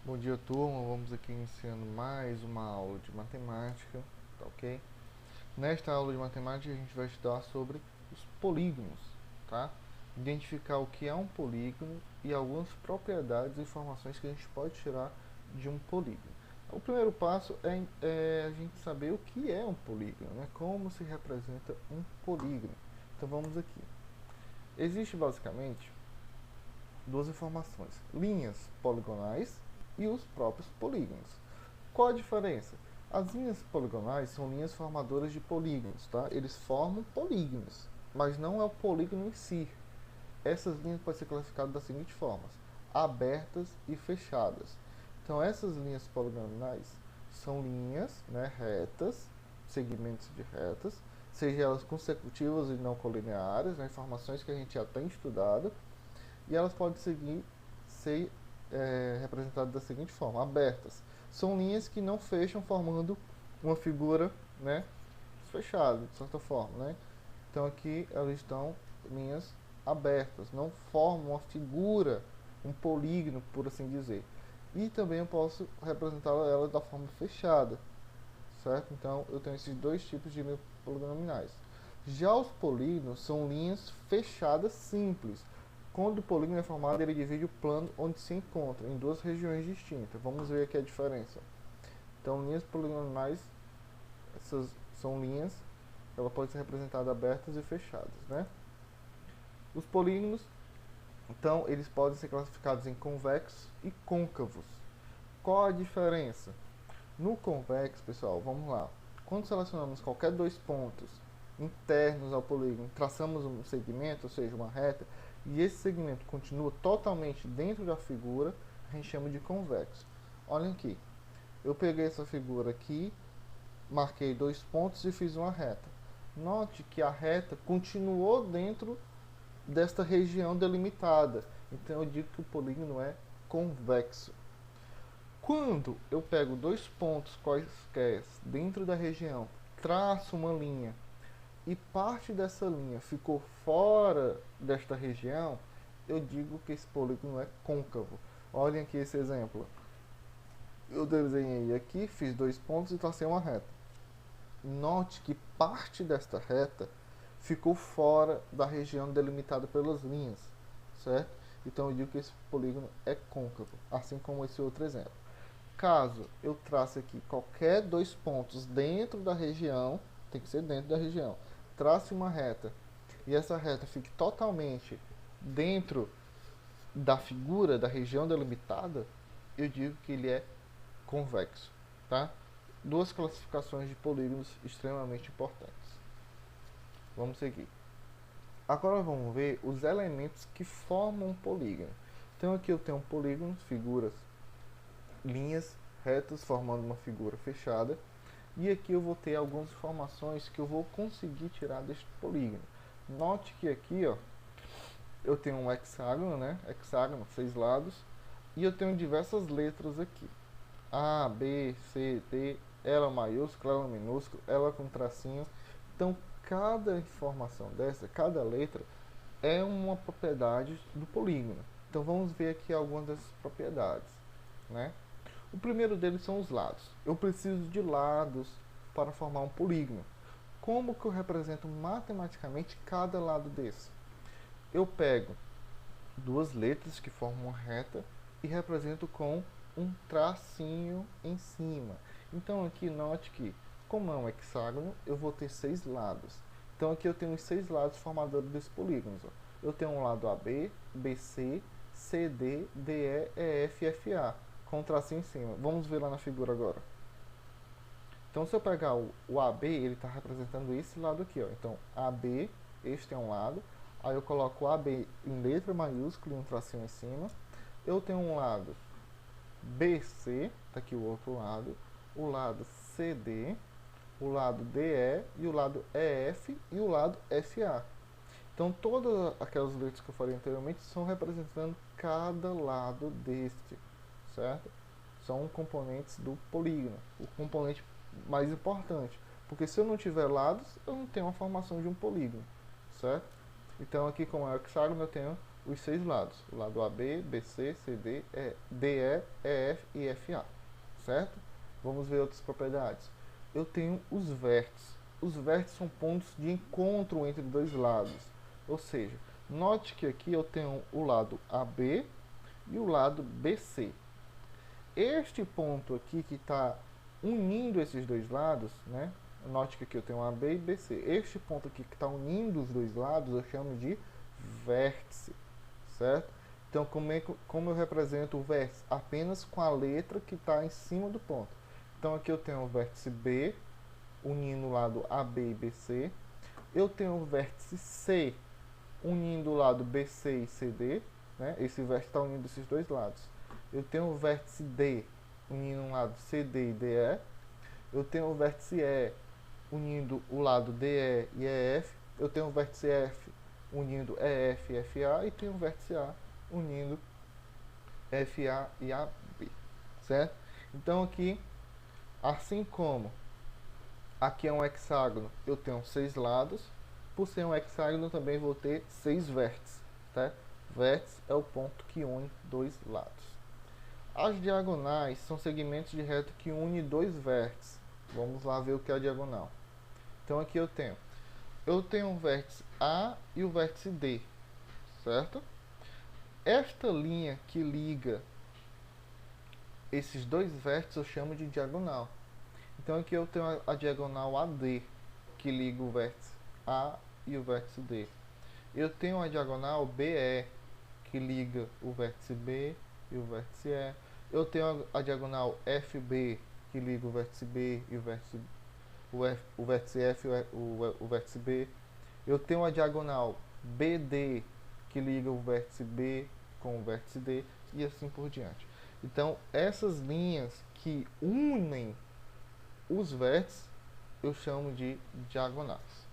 Bom dia, turma. Vamos aqui iniciando mais uma aula de matemática, tá ok? Nesta aula de matemática a gente vai estudar sobre os polígonos, tá? Identificar o que é um polígono e algumas propriedades e informações que a gente pode tirar de um polígono. O primeiro passo é a gente saber o que é um polígono, né? Como se representa um polígono. Então vamos aqui. Existe basicamente duas informações: linhas poligonais e os próprios polígonos. Qual a diferença? As linhas poligonais são linhas formadoras de polígonos, tá? Eles formam polígonos, mas não é o polígono em si. Essas linhas podem ser classificadas das seguintes formas: abertas e fechadas. Então, essas linhas poligonais são linhas, né, retas, segmentos de retas, seja elas consecutivas e não colineares, né, informações que a gente já tem estudado, e elas podem ser representadas da seguinte forma: abertas. São linhas que não fecham formando uma figura, né, fechada, de certa forma, né? Então aqui elas estão linhas abertas, não formam uma figura, um polígono, por assim dizer. E também eu posso representar ela da forma fechada, certo? Então eu tenho esses dois tipos de linhas polinomiais. Já os polígonos são linhas fechadas simples. Quando o polígono é formado, ele divide o plano onde se encontra em duas regiões distintas. Vamos ver aqui a diferença. Então, linhas polinomiais, essas são linhas, ela pode ser representada abertas e fechadas, né? Os polígonos, então, eles podem ser classificados em convexos e côncavos. Qual a diferença? No convexo, pessoal, vamos lá. Quando selecionamos qualquer dois pontos internos ao polígono, traçamos um segmento, ou seja, uma reta, e esse segmento continua totalmente dentro da figura, a gente chama de convexo. Olhem aqui. Eu peguei essa figura aqui, marquei dois pontos e fiz uma reta. Note que a reta continuou dentro desta região delimitada. Então eu digo que o polígono é convexo. Quando eu pego dois pontos quaisquer dentro da região, traço uma linha e parte dessa linha ficou fora desta região, eu digo que esse polígono é côncavo. Olhem aqui esse exemplo. Eu desenhei aqui, fiz dois pontos e tracei uma reta. Note que parte desta reta ficou fora da região delimitada pelas linhas, certo? Então eu digo que esse polígono é côncavo, assim como esse outro exemplo. Caso eu trace aqui qualquer dois pontos dentro da região, tem que ser dentro da região, trace uma reta e essa reta fique totalmente dentro da figura da região delimitada, eu digo que ele é convexo, tá? Duas classificações de polígonos extremamente importantes. Vamos seguir. Agora vamos ver os elementos que formam um polígono. Então aqui eu tenho um polígono, figuras, linhas retas formando uma figura fechada. E aqui eu vou ter algumas informações que eu vou conseguir tirar deste polígono. Note que aqui, ó, eu tenho um hexágono, né? Hexágono, 6 lados. E eu tenho diversas letras aqui: A, B, C, D, ela maiúscula, ela minúscula, ela com tracinho. Então, cada informação dessa, cada letra, é uma propriedade do polígono. Então, vamos ver aqui algumas dessas propriedades, né? O primeiro deles são os lados. Eu preciso de lados para formar um polígono. Como que eu represento matematicamente cada lado desse? Eu pego duas letras que formam uma reta e represento com um tracinho em cima. Então aqui note que, como é um hexágono, eu vou ter 6 lados. Então aqui eu tenho os 6 lados formadores desse polígono. Eu tenho um lado AB, BC, CD, DE, EF e FA, com um tracinho em cima. Vamos ver lá na figura agora. Então se eu pegar o AB, ele está representando esse lado aqui, ó. Então AB, este é um lado. Aí eu coloco AB em letra maiúscula e um tracinho em cima. Eu tenho um lado BC, tá aqui o outro lado, o lado CD, o lado DE e o lado EF e o lado FA. Então todas aquelas letras que eu falei anteriormente são representando cada lado deste, certo? São componentes do polígono, o componente mais importante, porque se eu não tiver lados, eu não tenho a formação de um polígono, certo? Então aqui, como é o hexágono, eu tenho os 6 lados. O lado AB, BC, CD, DE, EF e FA. Certo? Vamos ver outras propriedades. Eu tenho os vértices. Os vértices são pontos de encontro entre dois lados. Ou seja, note que aqui eu tenho o lado AB e o lado BC. Este ponto aqui que está unindo esses dois lados, né? Note que aqui eu tenho AB e BC. Este ponto aqui que está unindo os dois lados eu chamo de vértice, certo? Então, como eu represento o vértice? Apenas com a letra que está em cima do ponto. Então, aqui eu tenho o vértice B, unindo o lado AB e BC. Eu tenho o vértice C, unindo o lado BC e CD. Né? Esse vértice está unindo esses dois lados. Eu tenho o vértice D, unindo um lado CD e DE. Eu tenho o vértice E, unindo o lado DE e EF. Eu tenho o vértice F, unindo EF e FA. E tenho o vértice A, unindo FA e AB. Certo? Então aqui, assim como aqui é um hexágono, eu tenho 6 lados. Por ser um hexágono, também vou ter 6 vértices. Tá? Vértice é o ponto que une dois lados. As diagonais são segmentos de reta que unem dois vértices. Vamos lá ver o que é a diagonal. Então aqui eu tenho o vértice A e o vértice D, certo? Esta linha que liga esses dois vértices eu chamo de diagonal. Então aqui eu tenho a diagonal AD, que liga o vértice A e o vértice D. Eu tenho a diagonal BE, que liga o vértice B e o vértice E. Eu tenho a diagonal FB, que liga o vértice B e o vértice F e o vértice B. Eu tenho a diagonal BD, que liga o vértice B com o vértice D, e assim por diante. Então, essas linhas que unem os vértices, eu chamo de diagonais.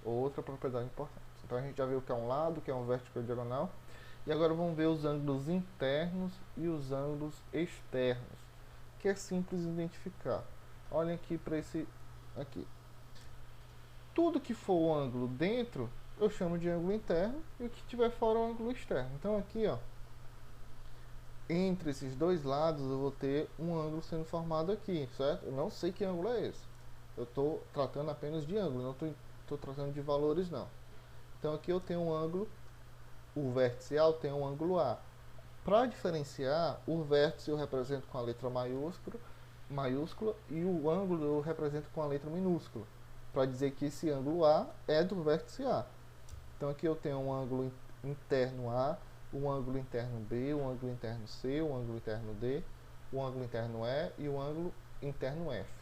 Outra propriedade importante. Então, a gente já viu o que é um lado, o que é um vértice com diagonal. E agora vamos ver os ângulos internos e os ângulos externos, que é simples identificar. Olhem aqui para esse aqui. Tudo que for o ângulo dentro, eu chamo de ângulo interno, e o que estiver fora é o ângulo externo. Então aqui, ó, entre esses dois lados eu vou ter um ângulo sendo formado aqui, certo? Eu não sei que ângulo é esse. Eu estou tratando apenas de ângulo, não estou tratando de valores não. Então aqui eu tenho um ângulo, o vértice A tem um ângulo A. Para diferenciar, o vértice eu represento com a letra maiúscula e o ângulo eu represento com a letra minúscula, para dizer que esse ângulo A é do vértice A. Então aqui eu tenho um ângulo interno A, um ângulo interno B, um ângulo interno C, um ângulo interno D, um ângulo interno E e um ângulo interno F.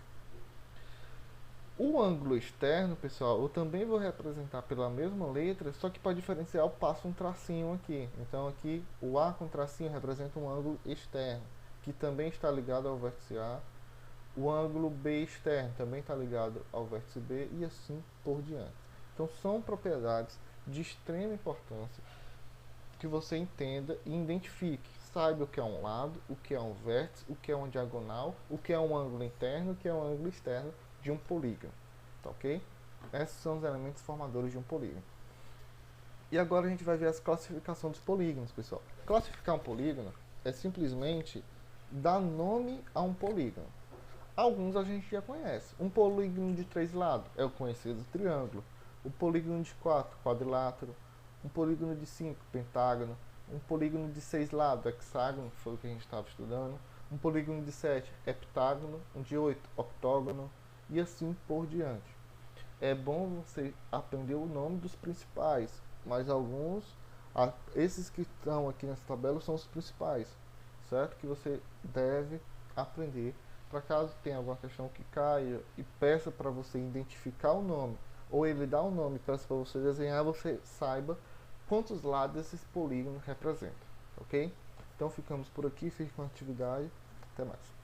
O ângulo externo, pessoal, eu também vou representar pela mesma letra, só que para diferenciar eu passo um tracinho aqui. Então aqui o A com tracinho representa um ângulo externo, que também está ligado ao vértice A. O ângulo B externo também está ligado ao vértice B e assim por diante. Então são propriedades de extrema importância que você entenda e identifique. Saiba o que é um lado, o que é um vértice, o que é uma diagonal, o que é um ângulo interno, o que é um ângulo externo de um polígono, tá ok? Esses são os elementos formadores de um polígono. E agora a gente vai ver as classificações dos polígonos, pessoal. Classificar um polígono é simplesmente dar nome a um polígono. Alguns a gente já conhece. Um polígono de 3 lados é o conhecido triângulo. O polígono de 4, quadrilátero. Um polígono de 5, pentágono. Um polígono de 6 lados, hexágono, foi o que a gente estava estudando. Um polígono de 7, heptágono. Um de 8, octógono. E assim por diante. É bom você aprender o nome dos principais, mas alguns, esses que estão aqui nessa tabela são os principais, certo? Que você deve aprender, para caso tenha alguma questão que caia e peça para você identificar o nome, ou ele dá um nome e peça para você desenhar, você saiba quantos lados esses polígonos representam, ok? Então ficamos por aqui, fique com a atividade, até mais.